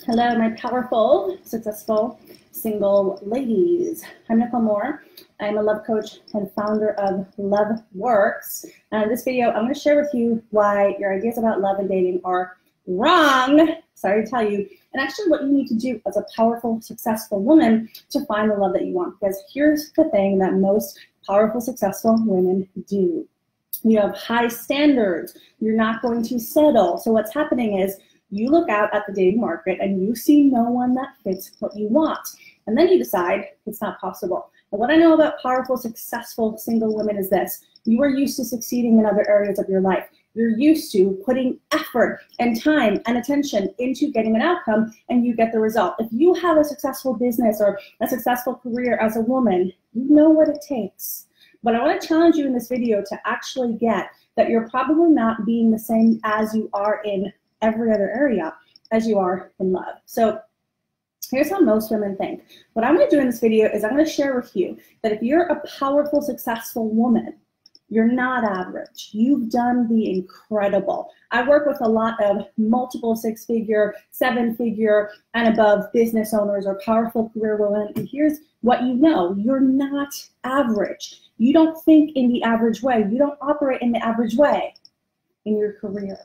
Hello, my powerful, successful, single ladies. I'm Nicole Moore. I'm a love coach and founder of Love Works. And in this video, I'm going to share with you why your ideas about love and dating are wrong. Sorry to tell you. And actually what you need to do as a powerful, successful woman to find the love that you want. Because here's the thing that most powerful, successful women do. You have high standards. You're not going to settle. So what's happening is you look out at the dating market and you see no one that fits what you want. And then you decide it's not possible. And what I know about powerful, successful single women is this. You are used to succeeding in other areas of your life. You're used to putting effort and time and attention into getting an outcome, and you get the result. If you have a successful business or a successful career as a woman, you know what it takes. But I want to challenge you in this video to actually get that you're probably not being the same as you are in every other area as you are in love. So here's how most women think. What I'm going to do in this video is I'm going to share with you that if you're a powerful, successful woman, you're not average. You've done the incredible. I work with a lot of multiple six-figure, seven-figure, and above business owners or powerful career women, and here's what you know. You're not average. You don't think in the average way. You don't operate in the average way in your career.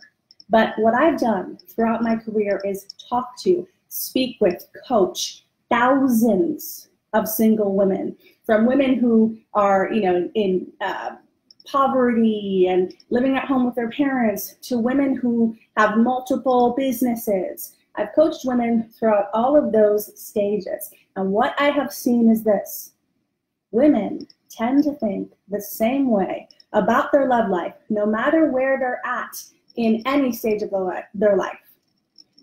But what I've done throughout my career is talk to, speak with, coach thousands of single women, from women who are, in poverty and living at home with their parents, to women who have multiple businesses. I've coached women throughout all of those stages. And what I have seen is this. Women tend to think the same way about their love life, no matter where they're at in any stage of their life.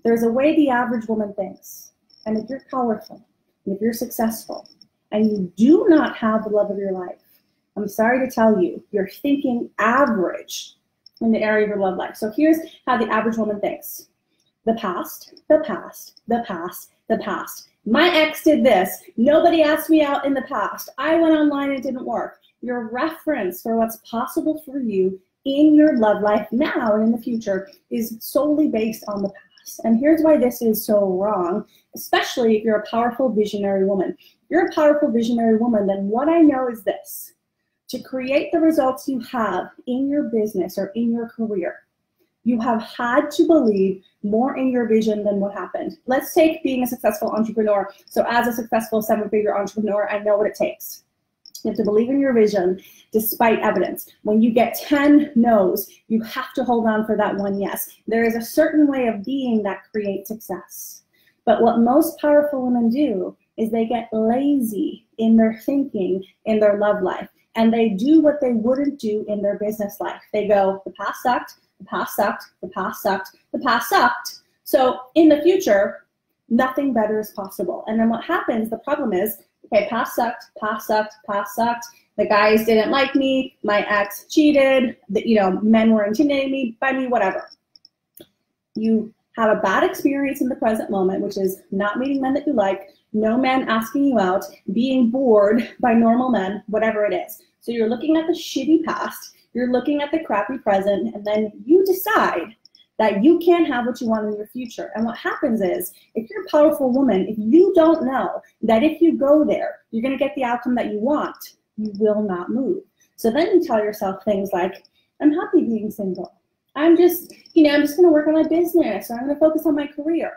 There's a way the average woman thinks. And if you're powerful, and if you're successful, and you do not have the love of your life, I'm sorry to tell you, you're thinking average in the area of your love life. So here's how the average woman thinks. The past, the past, the past, the past. My ex did this. Nobody asked me out in the past. I went online and it didn't work. Your reference for what's possible for you in your love life now and in the future is solely based on the past. And here's why this is so wrong, especially if you're a powerful visionary woman. If you're a powerful visionary woman, then what I know is this. To create the results you have in your business or in your career, you have had to believe more in your vision than what happened. Let's take being a successful entrepreneur. So as a successful seven-figure entrepreneur, I know what it takes. You have to believe in your vision despite evidence. When you get 10 no's, you have to hold on for that one yes. There is a certain way of being that creates success. But what most powerful women do is they get lazy in their thinking in their love life. And they do what they wouldn't do in their business life. They go, the past sucked, the past sucked, the past sucked, the past sucked. So in the future, nothing better is possible. And then what happens, the problem is, okay, past sucked, past sucked, past sucked. The guys didn't like me. My ex cheated. Men were intimidating by me, whatever. You have a bad experience in the present moment, which is not meeting men that you like, no men asking you out, being bored by normal men, whatever it is. So you're looking at the shitty past, you're looking at the crappy present, and then you decide that you can't have what you want in your future. And what happens is, if you're a powerful woman, if you don't know that if you go there, you're going to get the outcome that you want, you will not move. So then you tell yourself things like, I'm happy being single. I'm just going to work on my business, or I'm going to focus on my career.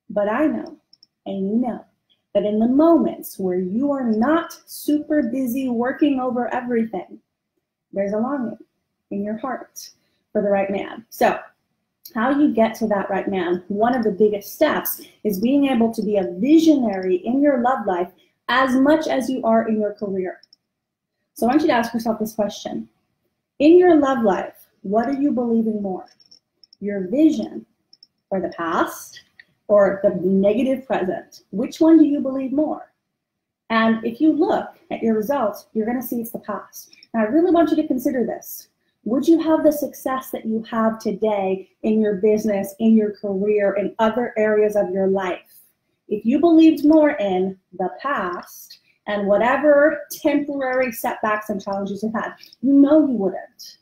But I know, and you know, that in the moments where you are not super busy working over everything, there's a longing in your heart for the right man. So how you get to that right man, one of the biggest steps is being able to be a visionary in your love life as much as you are in your career. So I want you to ask yourself this question. In your love life, what are you believing more? Your vision or the past or the negative present? Which one do you believe more? And if you look at your results, you're going to see it's the past. And I really want you to consider this. Would you have the success that you have today in your business, in your career, in other areas of your life, if you believed more in the past and whatever temporary setbacks and challenges you had? You know you wouldn't.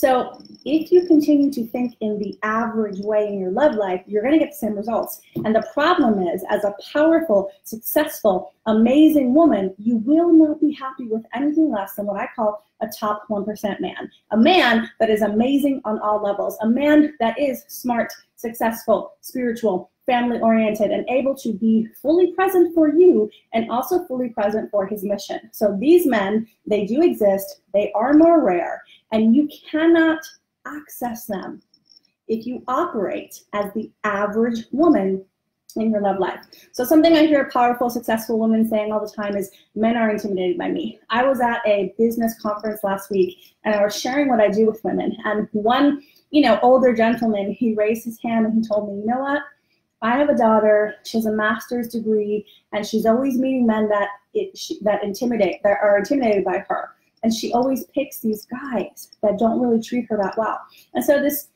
So if you continue to think in the average way in your love life, you're going to get the same results. And the problem is, as a powerful, successful, amazing woman, you will not be happy with anything less than what I call a top 1% man. A man that is amazing on all levels. A man that is smart, successful, spiritual, family-oriented, and able to be fully present for you and also fully present for his mission. So these men, they do exist. They are more rare. And you cannot access them if you operate as the average woman in your love life. So something I hear powerful, successful women saying all the time is, men are intimidated by me. I was at a business conference last week, and I was sharing what I do with women. And one, older gentleman, he raised his hand and he told me, you know what? I have a daughter, she has a master's degree, and she's always meeting men that are intimidated by her. And she always picks these guys that don't really treat her that well. And so this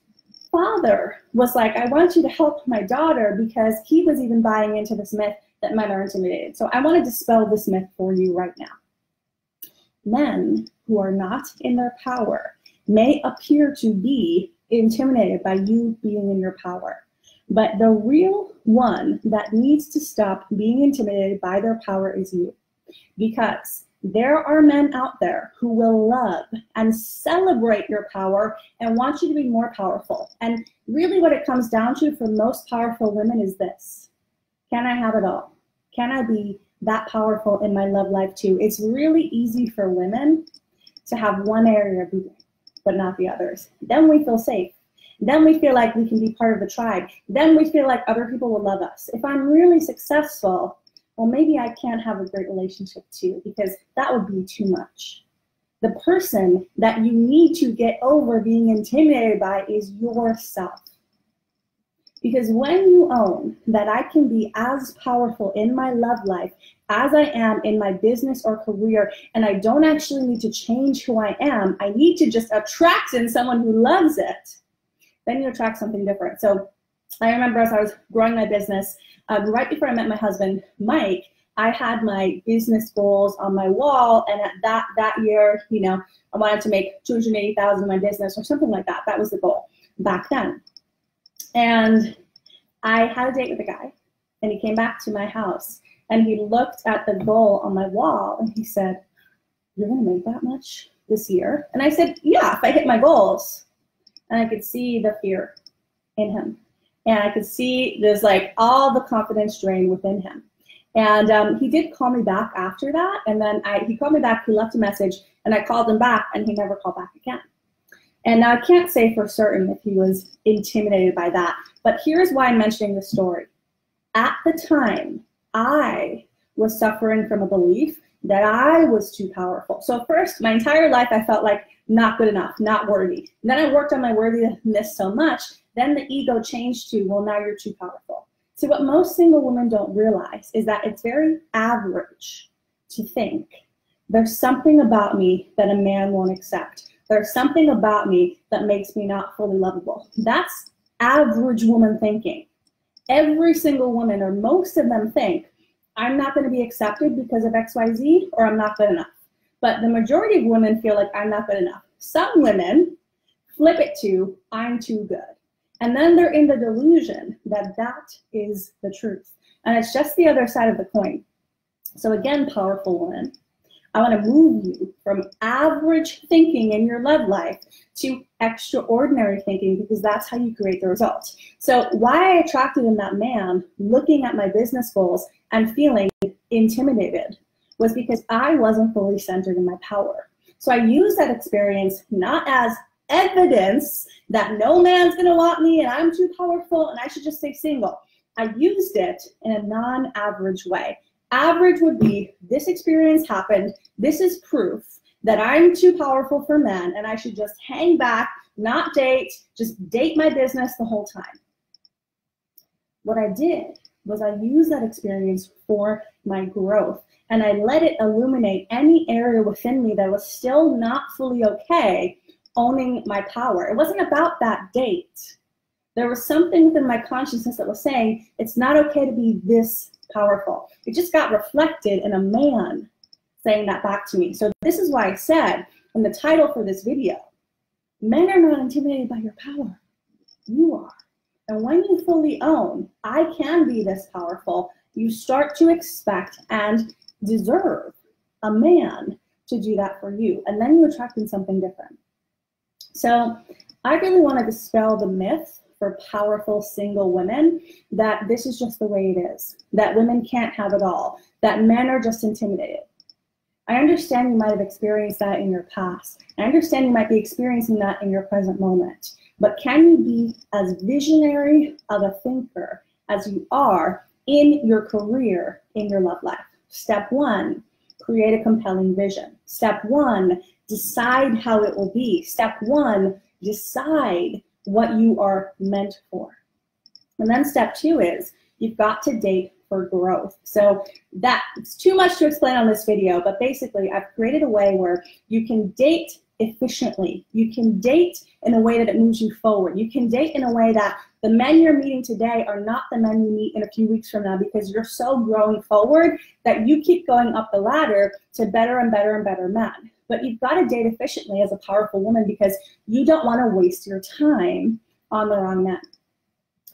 father was like, I want you to help my daughter, because he was even buying into this myth that men are intimidated. So I want to dispel this myth for you right now. Men who are not in their power may appear to be intimidated by you being in your power. But the real one that needs to stop being intimidated by their power is you. Because there are men out there who will love and celebrate your power and want you to be more powerful. And really what it comes down to for most powerful women is this: can I have it all? Can I be that powerful in my love life too? It's really easy for women to have one area of being, but not the others. Then we feel safe. Then we feel like we can be part of the tribe. Then we feel like other people will love us. If I'm really successful, well, maybe I can't have a great relationship too, because that would be too much. The person that you need to get over being intimidated by is yourself. Because when you own that I can be as powerful in my love life as I am in my business or career, and I don't actually need to change who I am, I need to just attract in someone who loves it, then you attract something different. So I remember as I was growing my business, right before I met my husband, Mike, I had my business goals on my wall, and at that year, I wanted to make $280,000 in my business or something like that. That was the goal back then. And I had a date with a guy, and he came back to my house, and he looked at the goal on my wall, and he said, "You're gonna make that much this year?" And I said, "Yeah, if I hit my goals." And I could see the fear in him. And I could see there's like all the confidence drain within him. And he did call me back after that. And then he called me back, he left a message, and I called him back, and he never called back again. And now I can't say for certain if he was intimidated by that. But here's why I'm mentioning this story. At the time, I was suffering from a belief that I was too powerful. So first, my entire life, I felt like not good enough, not worthy. And then I worked on my worthiness so much, then the ego changed to, well, now you're too powerful. So what most single women don't realize is that it's very average to think there's something about me that a man won't accept. There's something about me that makes me not fully lovable. That's average woman thinking. Every single woman, or most of them, think, I'm not going to be accepted because of XYZ, or I'm not good enough. But the majority of women feel like I'm not good enough. Some women flip it to, I'm too good. And then they're in the delusion that that is the truth. And it's just the other side of the coin. So again, powerful woman, I want to move you from average thinking in your love life to extraordinary thinking, because that's how you create the results. So why I attracted in that man, looking at my business goals and feeling intimidated, was because I wasn't fully centered in my power. So I used that experience not as evidence that no man's gonna want me and I'm too powerful and I should just stay single. I used it in a non-average way. Average would be, this experience happened, this is proof that I'm too powerful for men and I should just hang back, not date, just date my business the whole time. What I did was I used that experience for my growth, and I let it illuminate any area within me that was still not fully okay owning my power. It wasn't about that date. There was something within my consciousness that was saying, it's not okay to be this powerful. It just got reflected in a man saying that back to me. So this is why I said in the title for this video, Men are not intimidated by your power. You are. And when you fully own, I can be this powerful, you start to expect and deserve a man to do that for you. And then you attract in something different. So I really want to dispel the myth for powerful single women that this is just the way it is, that women can't have it all, that men are just intimidated. I understand you might have experienced that in your past. I understand you might be experiencing that in your present moment. But can you be as visionary of a thinker as you are in your career, in your love life? Step one, create a compelling vision. Step one, decide how it will be. Step one, decide what you are meant for. And then step two is you've got to date for growth. So it's too much to explain on this video, but basically I've created a way where you can date efficiently. You can date in a way that it moves you forward. You can date in a way that the men you're meeting today are not the men you meet in a few weeks from now, because you're so growing forward that you keep going up the ladder to better and better and better men. But you've got to date efficiently as a powerful woman because you don't want to waste your time on the wrong men.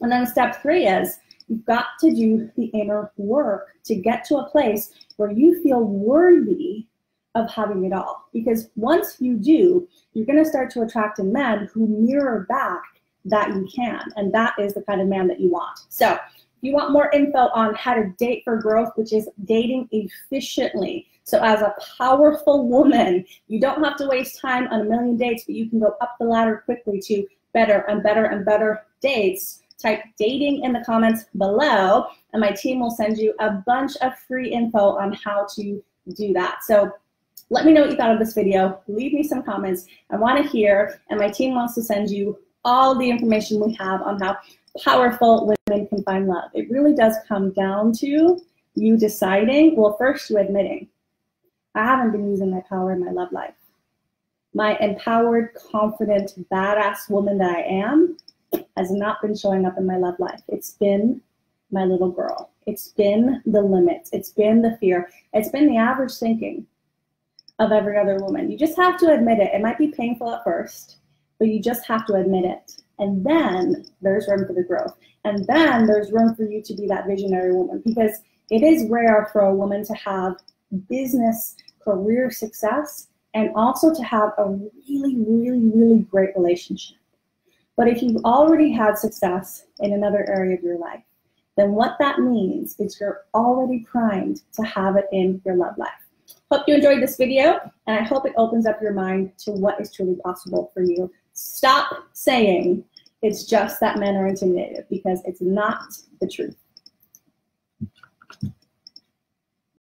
And then step three is you've got to do the inner work to get to a place where you feel worthy of having it all. Because once you do, you're going to start to attract in men who mirror back that you can. And that is the kind of man that you want. So if you want more info on how to date for growth, which is dating efficiently. So as a powerful woman, you don't have to waste time on a million dates, but you can go up the ladder quickly to better and better and better dates. Type dating in the comments below, and my team will send you a bunch of free info on how to do that. So let me know what you thought of this video. Leave me some comments. I want to hear, and my team wants to send you all the information we have on how powerful women can find love. It really does come down to you deciding, well, first you admitting, I haven't been using my power in my love life. My empowered, confident, badass woman that I am has not been showing up in my love life. It's been my little girl. It's been the limits. It's been the fear. It's been the average thinking of every other woman. You just have to admit it. It might be painful at first, but you just have to admit it. And then there's room for the growth. And then there's room for you to be that visionary woman, because it is rare for a woman to have business, career success, and also to have a really, really, really great relationship. But if you've already had success in another area of your life, then what that means is you're already primed to have it in your love life. Hope you enjoyed this video, and I hope it opens up your mind to what is truly possible for you. Stop saying it's just that men are intimidated, because it's not the truth.